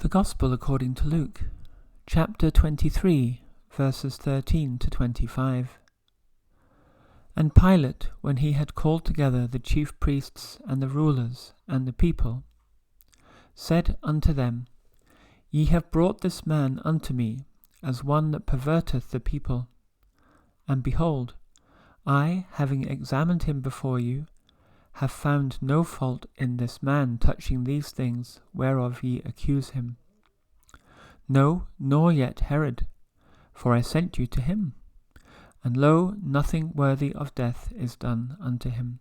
The Gospel according to Luke, chapter 23, verses 13 to 25. And Pilate, when he had called together the chief priests and the rulers and the people, said unto them, Ye have brought this man unto me as one that perverteth the people. And behold, I, having examined him before you, have found no fault in this man touching these things whereof ye accuse him. No, nor yet Herod, for I sent you to him. And lo, nothing worthy of death is done unto him.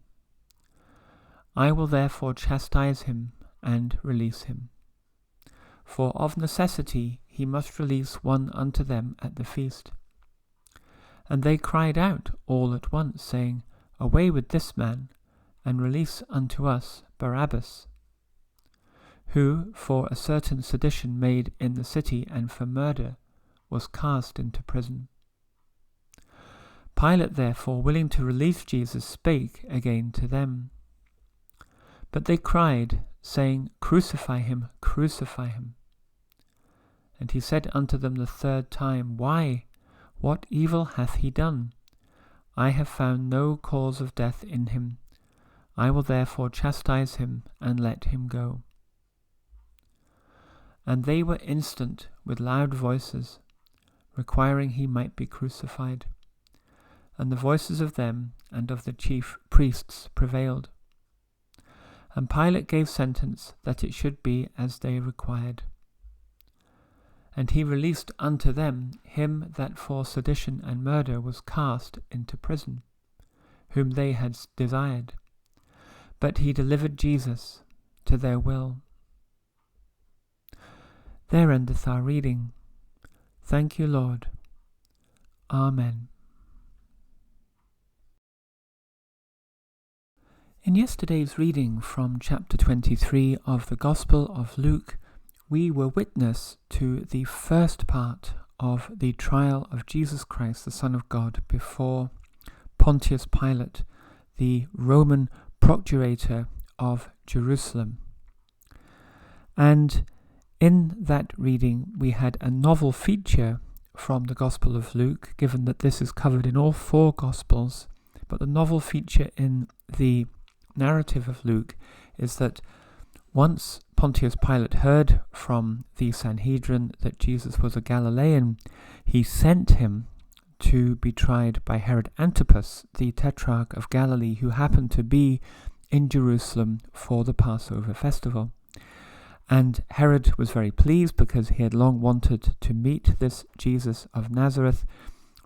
I will therefore chastise him and release him. For of necessity he must release one unto them at the feast. And they cried out all at once, saying, Away with this man, and release unto us Barabbas, who for a certain sedition made in the city and for murder was cast into prison. Pilate therefore, willing to release Jesus, spake again to them. But they cried, saying, Crucify him, crucify him. And he said unto them the third time, Why? What evil hath he done? I have found no cause of death in him. I will therefore chastise him and let him go. And they were instant with loud voices, requiring he might be crucified. And the voices of them and of the chief priests prevailed. And Pilate gave sentence that it should be as they required. And he released unto them him that for sedition and murder was cast into prison, whom they had desired. But he delivered Jesus to their will. There endeth our reading. Thank you, Lord. Amen. In yesterday's reading from chapter 23 of the Gospel of Luke, we were witness to the first part of the trial of Jesus Christ, the Son of God, before Pontius Pilate, the Roman procurator of Jerusalem. And in that reading we had a novel feature from the Gospel of Luke, given that this is covered in all four Gospels. But the novel feature in the narrative of Luke is that once Pontius Pilate heard from the Sanhedrin that Jesus was a Galilean, he sent him to be tried by Herod Antipas, the Tetrarch of Galilee, who happened to be in Jerusalem for the Passover festival. And Herod was very pleased because he had long wanted to meet this Jesus of Nazareth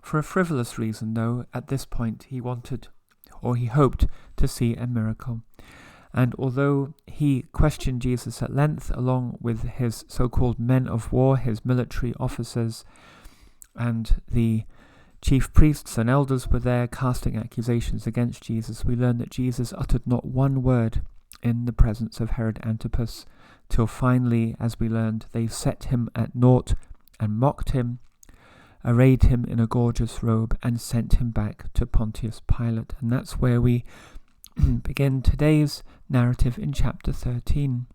for a frivolous reason, though at this point he wanted, or he hoped, to see a miracle. And although he questioned Jesus at length, along with his so-called men of war, his military officers, and the chief priests and elders were there casting accusations against Jesus, we learn that Jesus uttered not one word in the presence of Herod Antipas, till finally, as we learned, they set him at naught and mocked him, arrayed him in a gorgeous robe, and sent him back to Pontius Pilate. And that's where we begin today's narrative in chapter 13.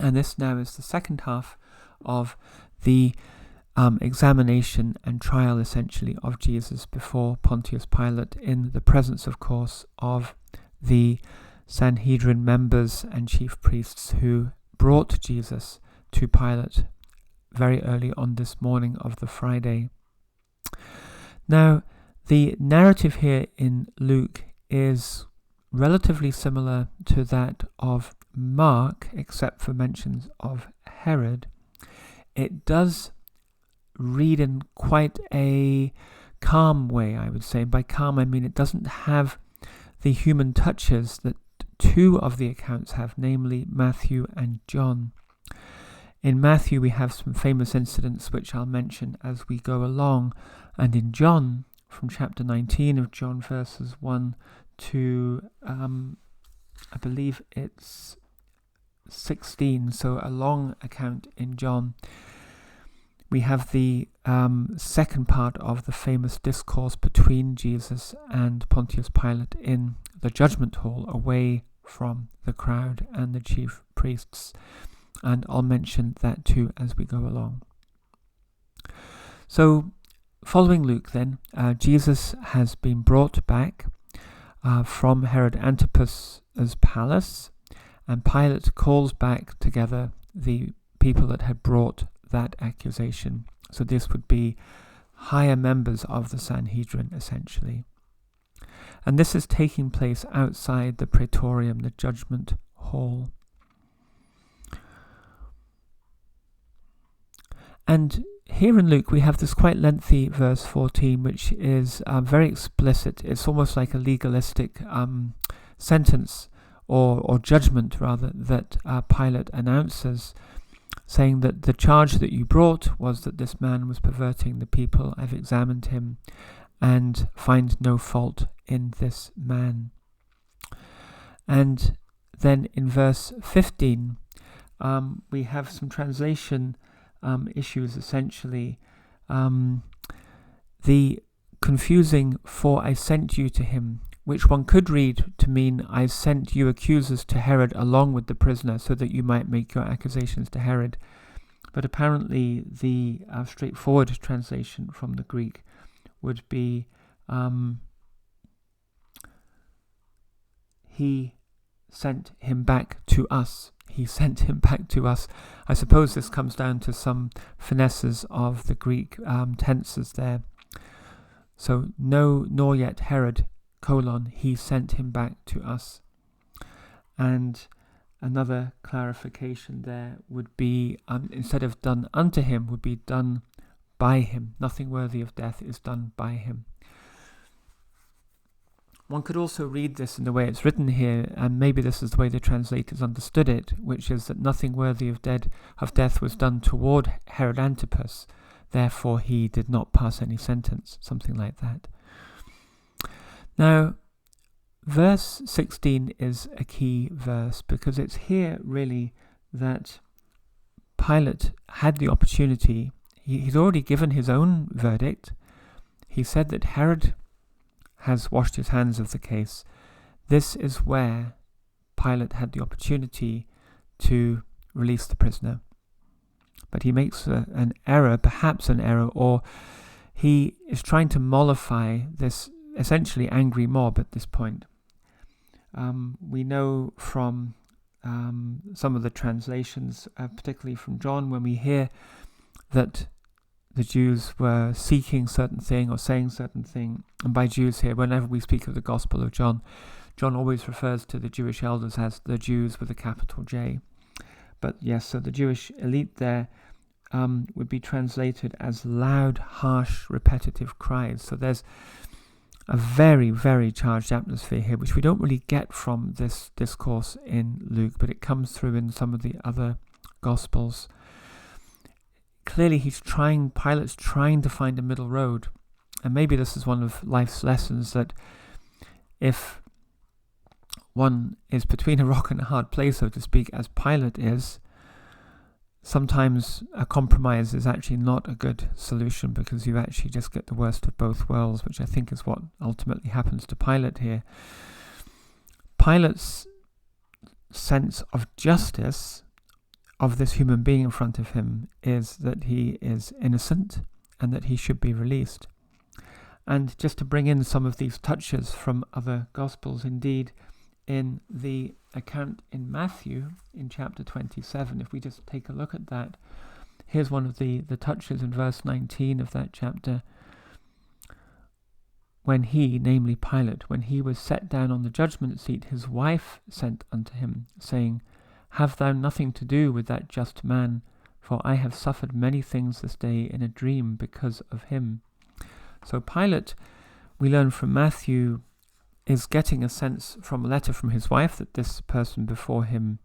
And this now is the second half of the examination and trial, essentially, of Jesus before Pontius Pilate, in the presence, of course, of the Sanhedrin members and chief priests who brought Jesus to Pilate very early on this morning of the Friday. Now, the narrative here in Luke is relatively similar to that of Mark, except for mentions of Herod. It does read in quite a calm way, I would say. By calm, I mean it doesn't have the human touches that two of the accounts have, namely Matthew and John. In Matthew, we have some famous incidents which I'll mention as we go along, and in John, from chapter 19 of John, verses 1 to, I believe it's 16, so a long account in John, we have the second part of the famous discourse between Jesus and Pontius Pilate in the judgment hall, away from the crowd and the chief priests. and I'll mention that too as we go along. So, following Luke then, Jesus has been brought back from Herod Antipas's palace, and Pilate calls back together the people that had brought that accusation. So this would be higher members of the Sanhedrin, essentially. And this is taking place outside the praetorium, the judgment hall. And here in Luke we have this quite lengthy verse 14, which is very explicit. It's almost like a legalistic sentence or judgment, rather, that Pilate announces, saying that the charge that you brought was that this man was perverting the people. I've examined him and find no fault in this man. And then in verse 15, we have some translation issues, essentially. The confusing "for I sent you to him," which one could read to mean "I sent you accusers to Herod along with the prisoner so that you might make your accusations to Herod." But apparently the straightforward translation from the Greek would be he sent him back to us. He sent him back to us. I suppose this comes down to some finesses of the Greek tenses there. So, no, nor yet Herod, he sent him back to us. And another clarification there would be, instead of done unto him, would be done by him. Nothing worthy of death is done by him. One could also read this in the way it's written here, and maybe this is the way the translators understood it, which is that nothing worthy of death was done toward Herod Antipas, therefore he did not pass any sentence, something like that. Now, verse 16 is a key verse, because it's here really that Pilate had the opportunity. He's already given his own verdict. He said that Herod has washed his hands of the case. This is where Pilate had the opportunity to release the prisoner. But he makes an error, perhaps an error, or he is trying to mollify this essentially angry mob at this point. We know from some of the translations, particularly from John, when we hear that the Jews were seeking certain thing or saying certain thing, and by Jews here, whenever we speak of the Gospel of John, John always refers to the Jewish elders as the Jews with a capital J. But yes, so the Jewish elite there would be translated as loud, harsh, repetitive cries. So there's a very, very charged atmosphere here, which we don't really get from this discourse in Luke, but it comes through in some of the other Gospels. Clearly Pilate's trying to find a middle road. And maybe this is one of life's lessons, that if one is between a rock and a hard place, so to speak, as Pilate is, sometimes a compromise is actually not a good solution, because you actually just get the worst of both worlds, which I think is what ultimately happens to Pilate here. Pilate's sense of justice of this human being in front of him is that he is innocent and that he should be released. And just to bring in some of these touches from other Gospels, indeed, in the account in Matthew, in chapter 27, if we just take a look at that, here's one of the touches in verse 19 of that chapter. When he, namely Pilate, when he was set down on the judgment seat, his wife sent unto him, saying, Have thou nothing to do with that just man, for I have suffered many things this day in a dream because of him. So Pilate, we learn from Matthew, is getting a sense from a letter from his wife that this person before him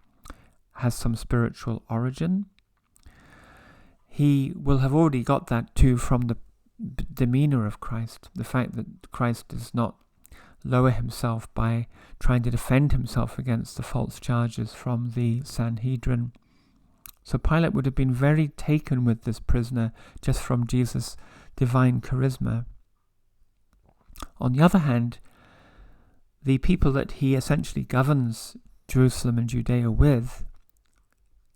has some spiritual origin. He will have already got that too from the demeanor of Christ, the fact that Christ does not lower himself by trying to defend himself against the false charges from the Sanhedrin. So Pilate would have been very taken with this prisoner just from Jesus' divine charisma. On the other hand, the people that he essentially governs Jerusalem and Judea with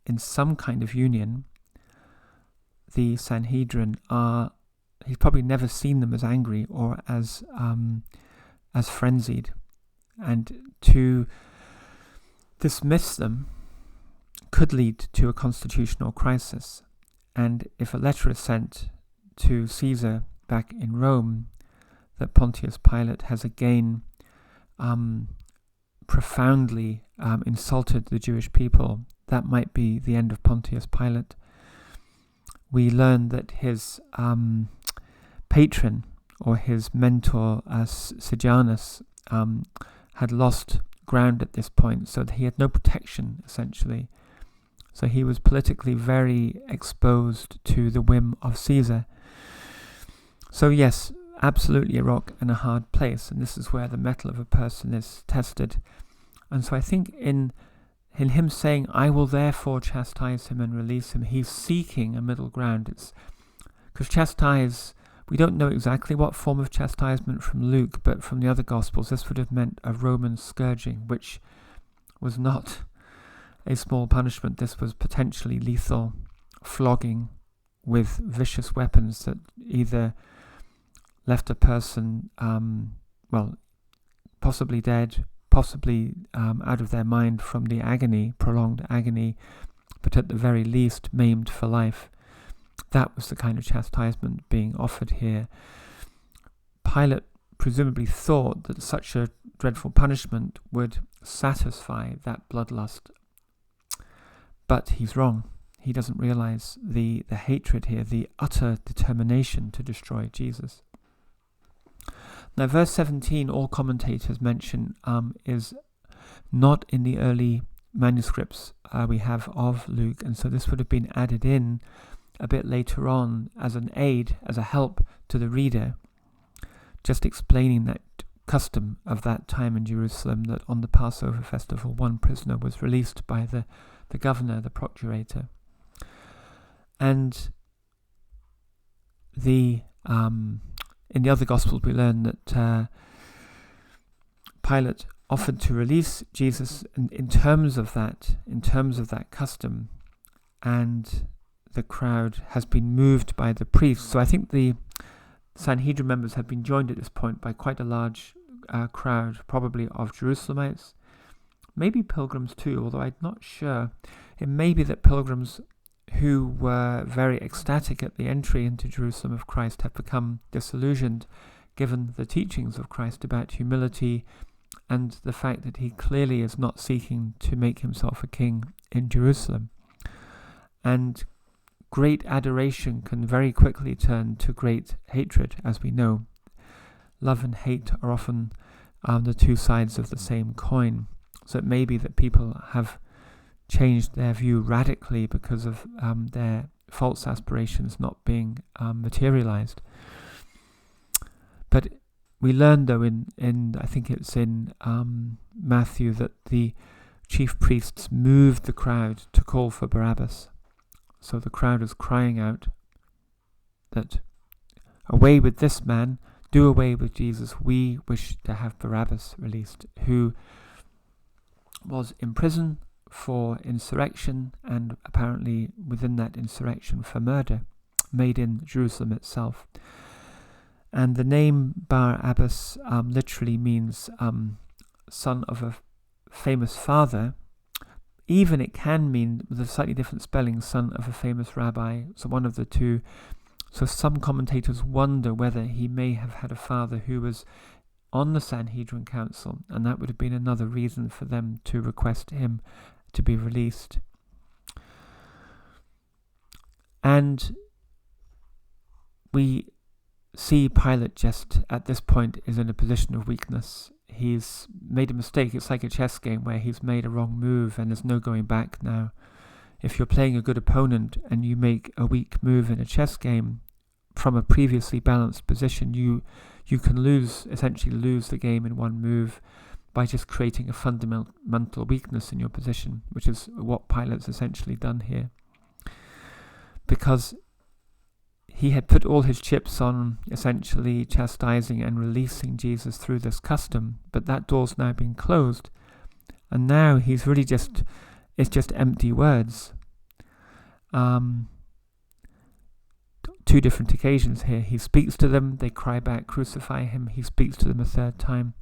in some kind of union, the Sanhedrin he's probably never seen them as angry or as frenzied. And to dismiss them could lead to a constitutional crisis. And if a letter is sent to Caesar back in Rome that Pontius Pilate has again profoundly insulted the Jewish people, that might be the end of Pontius Pilate. We learn that his patron or his mentor, Sejanus, had lost ground at this point, so that he had no protection, essentially. So he was politically very exposed to the whim of Caesar. So yes, absolutely a rock and a hard place, and this is where the mettle of a person is tested. And so I think in him saying, I will therefore chastise him and release him, he's seeking a middle ground. It's because chastise, we don't know exactly what form of chastisement from Luke, but from the other Gospels, this would have meant a Roman scourging, which was not a small punishment. This was potentially lethal flogging with vicious weapons that either left a person, possibly dead, possibly out of their mind from the agony, prolonged agony, but at the very least maimed for life. That was the kind of chastisement being offered here. Pilate presumably thought that such a dreadful punishment would satisfy that bloodlust. But he's wrong. He doesn't realize the hatred here, the utter determination to destroy Jesus. Now, verse 17, all commentators mention, is not in the early manuscripts we have of Luke, and so this would have been added in a bit later on as an aid, as a help to the reader, just explaining that custom of that time in Jerusalem, that on the Passover festival one prisoner was released by the governor, the procurator. And in the other Gospels we learn that Pilate offered to release Jesus in terms of that custom, and the crowd has been moved by the priests. So I think the Sanhedrin members have been joined at this point by quite a large crowd, probably of Jerusalemites, maybe pilgrims too, although I'm not sure. It may be that pilgrims who were very ecstatic at the entry into Jerusalem of Christ have become disillusioned, given the teachings of Christ about humility and the fact that he clearly is not seeking to make himself a king in Jerusalem. And great adoration can very quickly turn to great hatred, as we know. Love and hate are often the two sides of the same coin. So it may be that people have changed their view radically because of their false aspirations not being materialized. But we learn, though, in I think it's in Matthew, that the chief priests moved the crowd to call for Barabbas. So the crowd is crying out that, away with this man, do away with Jesus. We wish to have Barabbas released, who was in prison for insurrection, and apparently within that insurrection for murder, made in Jerusalem itself. And the name Barabbas literally means son of a famous father. Even it can mean, with a slightly different spelling, son of a famous rabbi, so one of the two. So some commentators wonder whether he may have had a father who was on the Sanhedrin Council, and that would have been another reason for them to request him to be released. And we see Pilate just at this point is in a position of weakness. He's made a mistake. It's like a chess game where he's made a wrong move and there's no going back now. If you're playing a good opponent and you make a weak move in a chess game from a previously balanced position, you can essentially lose the game in one move by just creating a fundamental weakness in your position, which is what Pilate's essentially done here. Because he had put all his chips on essentially chastising and releasing Jesus through this custom, but that door's now been closed, and now he's really it's just empty words. Two different occasions here. He speaks to them, they cry back, crucify him. He speaks to them a third time.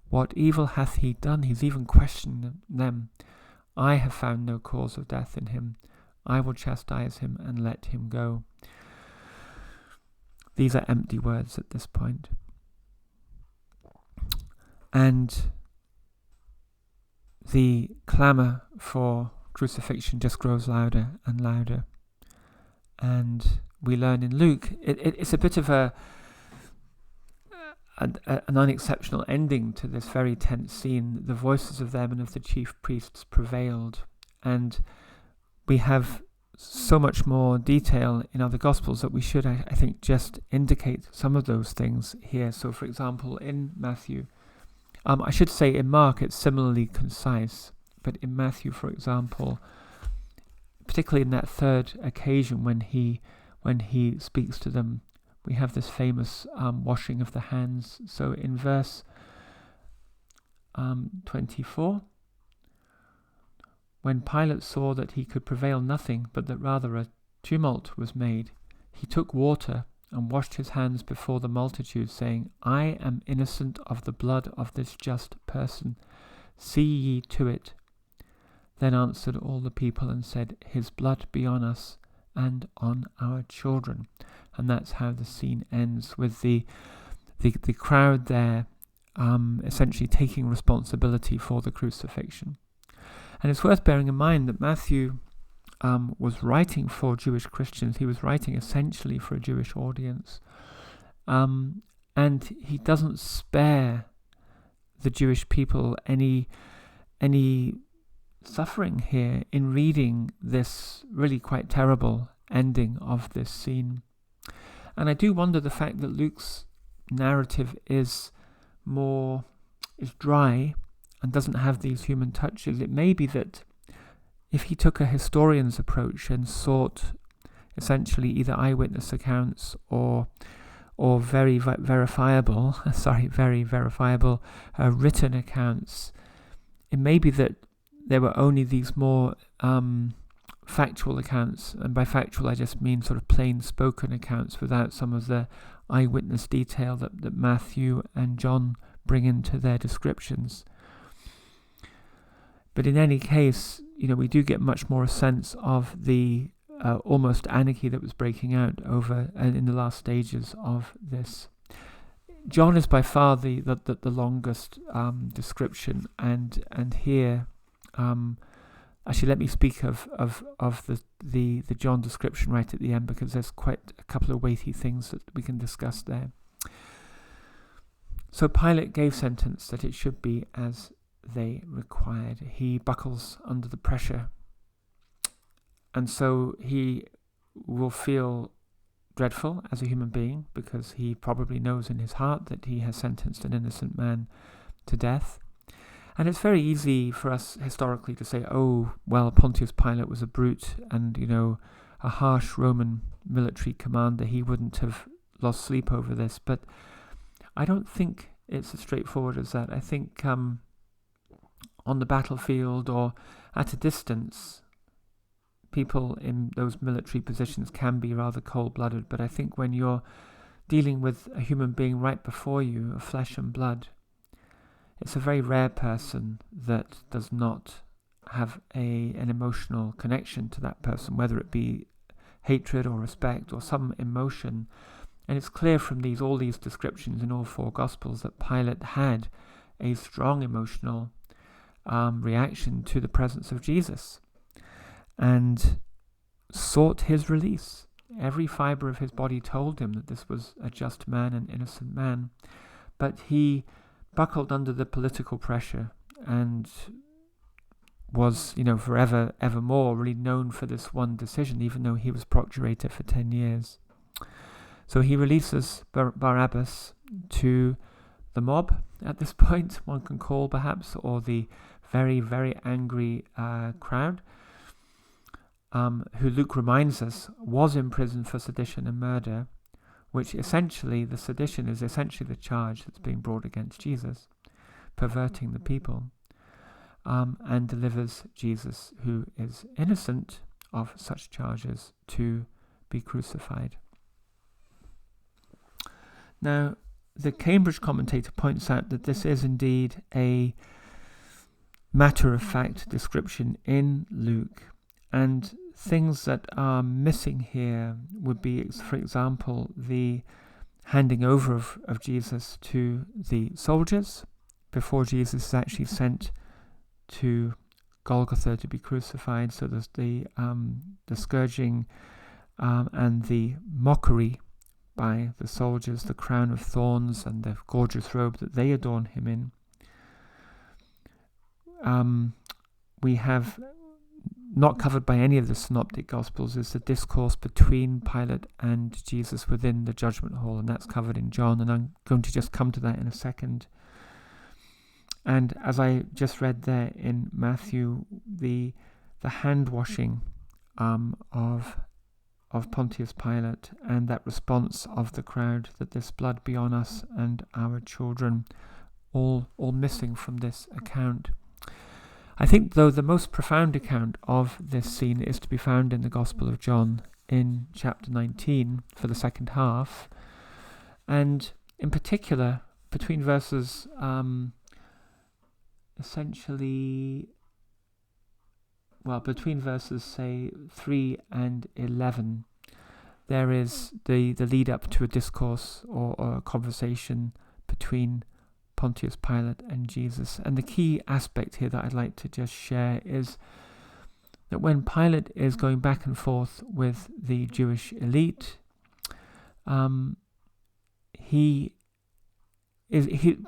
What evil hath he done? He's even questioning them. I have found no cause of death in him. I will chastise him and let him go. These are empty words at this point. And the clamour for crucifixion just grows louder and louder. And we learn in Luke, it's a bit of an unexceptional ending to this very tense scene. The voices of them and of the chief priests prevailed. And we have so much more detail in other Gospels that we should, I think, just indicate some of those things here. So, for example, in Matthew, I should say in Mark it's similarly concise, but in Matthew, for example, particularly in that third occasion when he speaks to them, we have this famous washing of the hands. So in verse 24, when Pilate saw that he could prevail nothing, but that rather a tumult was made, he took water and washed his hands before the multitude, saying, I am innocent of the blood of this just person. See ye to it. Then answered all the people and said, His blood be on us and on our children. And that's how the scene ends, with the crowd there essentially taking responsibility for the crucifixion. And it's worth bearing in mind that Matthew was writing for Jewish Christians. He was writing essentially for a Jewish audience. And he doesn't spare the Jewish people any suffering here in reading this really quite terrible ending of this scene. And I do wonder the fact that Luke's narrative is dry and doesn't have these human touches. It may be that if he took a historian's approach and sought essentially either eyewitness accounts or very verifiable written accounts, it may be that there were only these more factual accounts, and by factual I just mean sort of plain spoken accounts without some of the eyewitness detail that Matthew and John bring into their descriptions. But in any case, we do get much more a sense of the almost anarchy that was breaking out over in the last stages of this. John is by far the longest description, and here, actually, let me speak of the John description right at the end, because there's quite a couple of weighty things that we can discuss there. So Pilate gave sentence that it should be as they required. He buckles under the pressure, and so he will feel dreadful as a human being, because he probably knows in his heart that he has sentenced an innocent man to death. And it's very easy for us historically to say, oh, well, Pontius Pilate was a brute, and a harsh Roman military commander, he wouldn't have lost sleep over this. But I don't think it's as straightforward as that. I think on the battlefield or at a distance, people in those military positions can be rather cold-blooded, but I think when you're dealing with a human being right before you, of flesh and blood, it's a very rare person that does not have an emotional connection to that person, whether it be hatred or respect or some emotion. And it's clear from all these descriptions in all four Gospels that Pilate had a strong emotional reaction to the presence of Jesus and sought his release. Every fibre of his body told him that this was a just man, an innocent man, but he buckled under the political pressure and was, evermore really known for this one decision, even though he was procurator for 10 years. So he releases Barabbas to the mob at this point, one can call perhaps, or the very, very angry crowd, who Luke reminds us was in prison for sedition and murder, which essentially, the sedition is essentially the charge that's being brought against Jesus, perverting the people, and delivers Jesus, who is innocent of such charges to be crucified. Now, the Cambridge commentator points out that this is indeed a matter-of-fact description in Luke, and things that are missing here would be, for example, the handing over of Jesus to the soldiers before Jesus is actually sent to Golgotha to be crucified. So there's the scourging and the mockery by the soldiers, the crown of thorns and the gorgeous robe that they adorn him in. We have not covered by any of the synoptic gospels is the discourse between Pilate and Jesus within the judgment hall, and that's covered in John, and I'm going to just come to that in a second. And as I just read there in Matthew, the hand washing of Pontius Pilate and that response of the crowd that this blood be on us and our children, all missing from this account. I think, though, the most profound account of this scene is to be found in the Gospel of John in chapter 19 between verses between verses, say, 3 and 11, there is the lead up to a discourse or a conversation between Pontius Pilate and Jesus. And the key aspect here that I'd like to just share is that when Pilate is going back and forth with the Jewish elite,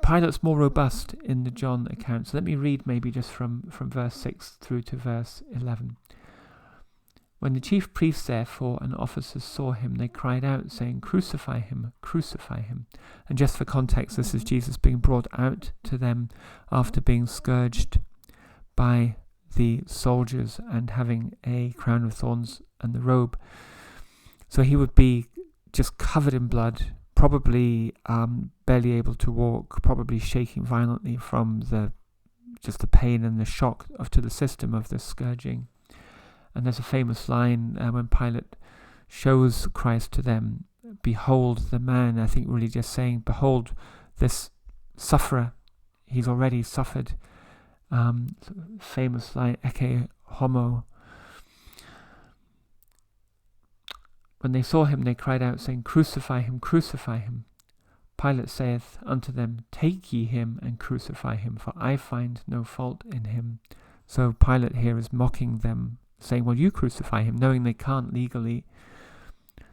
Pilate's more robust in the John account. So let me read maybe just from verse 6 through to verse 11. When the chief priests, therefore, and officers saw him, they cried out, saying, "Crucify him, crucify him." And just for context, this is Jesus being brought out to them after being scourged by the soldiers and having a crown of thorns and the robe. So he would be just covered in blood, probably barely able to walk, probably shaking violently from the pain and the shock to the system of this scourging. And there's a famous line when Pilate shows Christ to them, "Behold the man," I think really just saying, "Behold this sufferer, he's already suffered." Famous line, "Ecce homo." When they saw him, they cried out, saying, "Crucify him, crucify him." Pilate saith unto them, "Take ye him and crucify him, for I find no fault in him." So Pilate here is mocking them, saying, "Well, you crucify him," knowing they can't legally.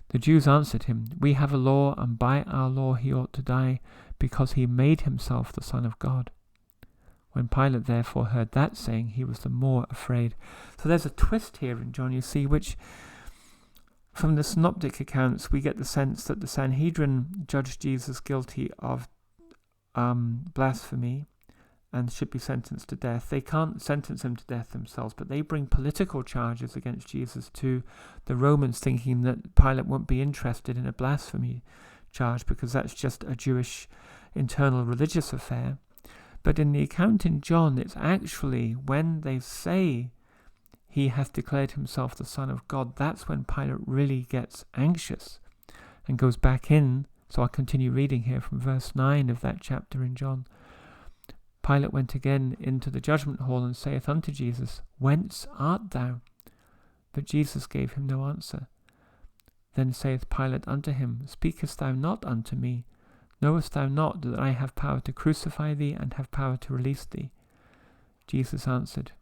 The Jews answered him, "We have a law, and by our law he ought to die, because he made himself the Son of God." When Pilate therefore heard that saying, he was the more afraid. So there's a twist here in John, you see, which from the synoptic accounts we get the sense that the Sanhedrin judged Jesus guilty of blasphemy and should be sentenced to death. They can't sentence him to death themselves, but they bring political charges against Jesus to the Romans, thinking that Pilate won't be interested in a blasphemy charge because that's just a Jewish internal religious affair. But in the account in John, it's actually when they say he hath declared himself the Son of God, that's when Pilate really gets anxious and goes back in. So I'll continue reading here from verse 9 of that chapter in John. Pilate went again into the judgment hall and saith unto Jesus, "Whence art thou?" But Jesus gave him no answer. Then saith Pilate unto him, "Speakest thou not unto me? Knowest thou not that I have power to crucify thee and have power to release thee?" Jesus answered,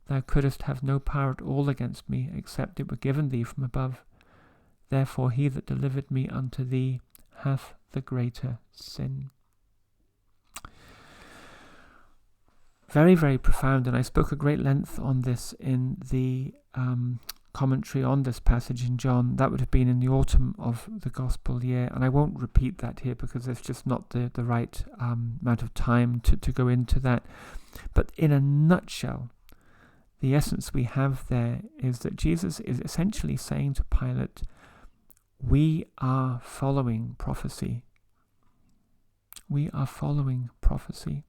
"Thou couldst have no power at all against me, except it were given thee from above. Therefore he that delivered me unto thee hath the greater sin." Very, very profound, and I spoke a great length on this in the commentary on this passage in John. That would have been in the autumn of the Gospel year, and I won't repeat that here because it's just not the right amount of time to go into that. But in a nutshell, the essence we have there is that Jesus is essentially saying to Pilate, we are following prophecy. We are following prophecy.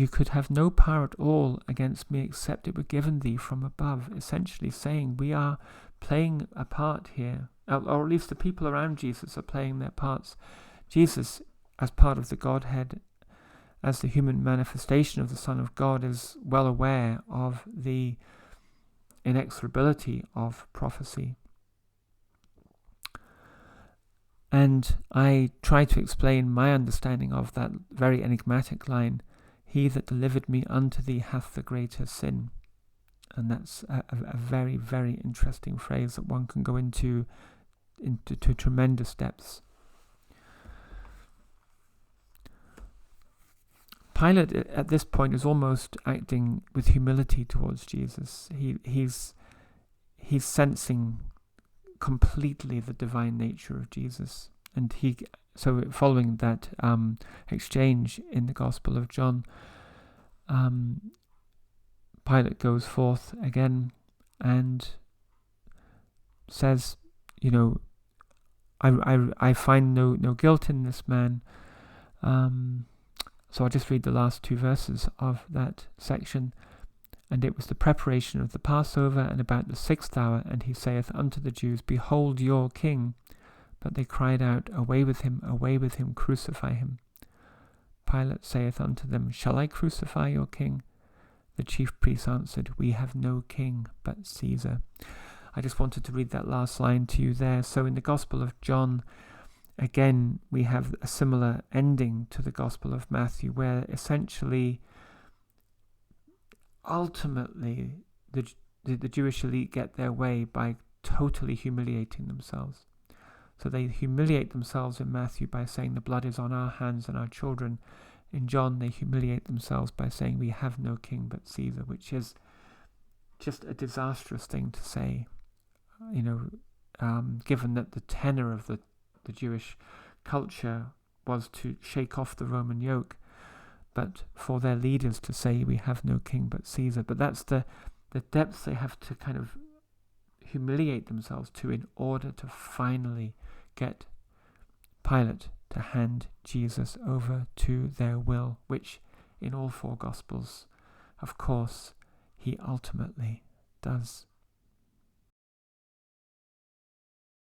you could have no power at all against me except it were given thee from above, essentially saying we are playing a part here, or at least the people around Jesus are playing their parts. Jesus, as part of the Godhead, as the human manifestation of the Son of God, is well aware of the inexorability of prophecy. And I try to explain my understanding of that very enigmatic line, he that delivered me unto thee hath the greater sin. And that's a very, very interesting phrase that one can go into tremendous depths. Pilate at this point is almost acting with humility towards Jesus. He's sensing completely the divine nature of Jesus, and so following that exchange in the Gospel of John, Pilate goes forth again and says, I find no guilt in this man. So I'll just read the last two verses of that section. And it was the preparation of the Passover, and about the 6th hour, and he saith unto the Jews, Behold your king. But they cried out, Away with him, crucify him. Pilate saith unto them, Shall I crucify your king? The chief priests answered, We have no king but Caesar. I just wanted to read that last line to you there. So in the Gospel of John, again, we have a similar ending to the Gospel of Matthew, where essentially, ultimately, the Jewish elite get their way by totally humiliating themselves. So they humiliate themselves in Matthew by saying the blood is on our hands and our children. In John, they humiliate themselves by saying we have no king but Caesar, which is just a disastrous thing to say, given that the tenor of the Jewish culture was to shake off the Roman yoke, but for their leaders to say we have no king but Caesar. But that's the depths they have to kind of humiliate themselves to in order to finally get Pilate to hand Jesus over to their will, which in all four Gospels, of course, he ultimately does.